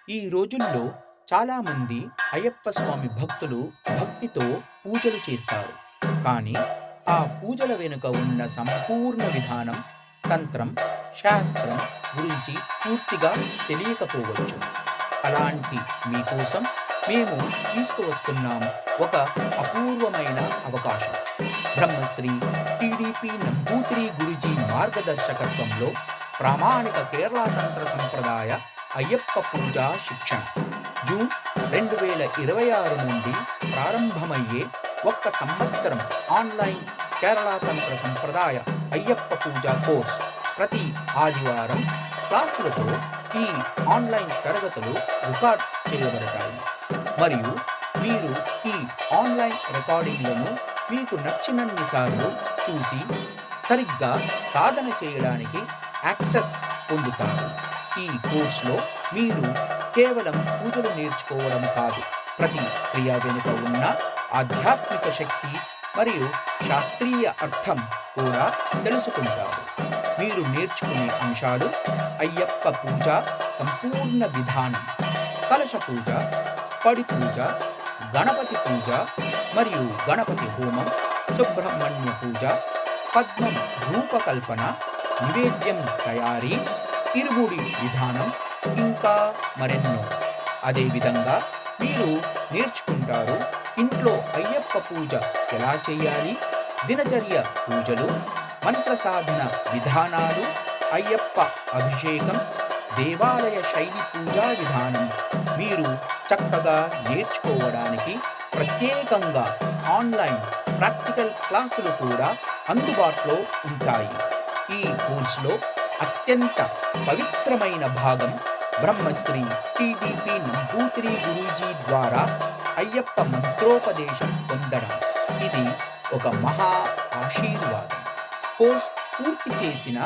ఈ రోజుల్లో చాలామంది అయ్యప్ప స్వామి భక్తులు భక్తితో పూజలు చేస్తారు. కానీ ఆ పూజల వెనుక ఉన్న సంపూర్ణ విధానం, తంత్రం, శాస్త్రం గురించి పూర్తిగా తెలియకపోవచ్చు. అలాంటి మీకోసం మేము తీసుకువస్తున్నాం ఒక అపూర్వమైన అవకాశం. బ్రహ్మశ్రీ టీడీపీ నంబూతిరి గురుజీ మార్గదర్శకత్వంలో ప్రామాణిక కేరళ తంత్ర సంప్రదాయ అయ్యప్ప పూజా శిక్షణ జూన్ 2026 నుండి ప్రారంభమయ్యే ఒక్క సంవత్సరం ఆన్లైన్ కేరళ తంత్ర సంప్రదాయ అయ్యప్ప పూజా కోర్స్. ప్రతి ఆదివారం క్లాసులతో ఈ ఆన్లైన్ తరగతులు రికార్డ్ చేయబడతాయి మరియు మీరు ఈ ఆన్లైన్ రికార్డింగ్లను మీకు నచ్చినన్నిసార్లు చూసి సరిగ్గా సాధన చేయడానికి యాక్సెస్ పొందుతారు. ఈ కోర్సులో మీరు కేవలం పూజలు నేర్చుకోవడం కాదు, ప్రతి క్రియ వెనుక ఉన్న ఆధ్యాత్మిక శక్తి మరియు శాస్త్రీయ అర్థం కూడా తెలుసుకుంటారు. మీరు నేర్చుకునే అంశాలు: అయ్యప్ప పూజ సంపూర్ణ విధానం, కలశ పూజ, పడి పూజ, గణపతి పూజ మరియు గణపతి హోమం, సుబ్రహ్మణ్య పూజ, పద్మం రూపకల్పన, నివేద్యం తయారీ, ఇరుముడి విధానం, ఇంకా మరెన్నో. అదేవిధంగా మీరు నేర్చుకుంటారు ఇంట్లో అయ్యప్ప పూజ ఎలా చేయాలి, దినచర్య పూజలు, మంత్ర సాధన విధానాలు, అయ్యప్ప అభిషేకం, దేవాలయ శైలి పూజా విధానం. మీరు చక్కగా నేర్చుకోవడానికి ప్రత్యేకంగా ఆన్లైన్ ప్రాక్టికల్ క్లాసులు కూడా అందుబాటులో ఉంటాయి. ఈ కోర్సులో అత్యంత పవిత్రమైన భాగం బ్రహ్మశ్రీ టిడిపి నంబూతిరి గురూజీ ద్వారా అయ్యప్ప మంత్రోపదేశం పొందడం. ఇది ఒక మహా ఆశీర్వాదం. కోర్స్ పూర్తి చేసిన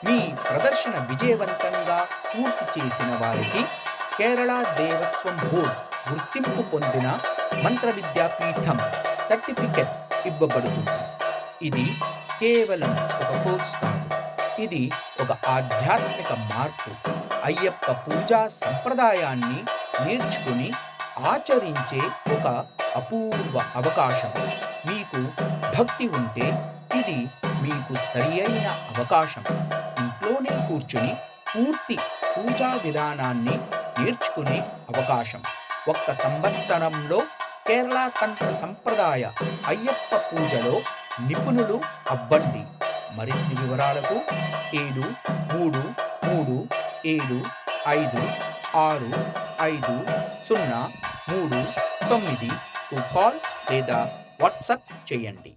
మీ ప్రదర్శన విజయవంతంగా పూర్తి చేసిన వారికి కేరళ దేవస్వం బోర్డ్ గుర్తింపు పొందిన మంత్ర విద్యాపీఠం సర్టిఫికెట్ ఇవ్వబడుతుంది. ఇది కేవలం ఒక కోర్స్ కాదు, ఇది ఒక ఆధ్యాత్మిక మార్పు. అయ్యప్ప పూజా సంప్రదాయాన్ని నేర్చుకుని ఆచరించే ఒక అపూర్వ అవకాశం. మీకు భక్తి ఉంటే ఇది మీకు సరి అయిన అవకాశం. ఇంట్లోనే కూర్చుని పూర్తి పూజా విధానాన్ని నేర్చుకునే అవకాశం. ఒక్క సంవత్సరంలో కేరళ తంత్ర సంప్రదాయ అయ్యప్ప పూజలో నిపుణులు అవ్వండి. మరిన్ని వివరాలకు 7337565039 కాల్ లేదా వాట్సాప్ చేయండి.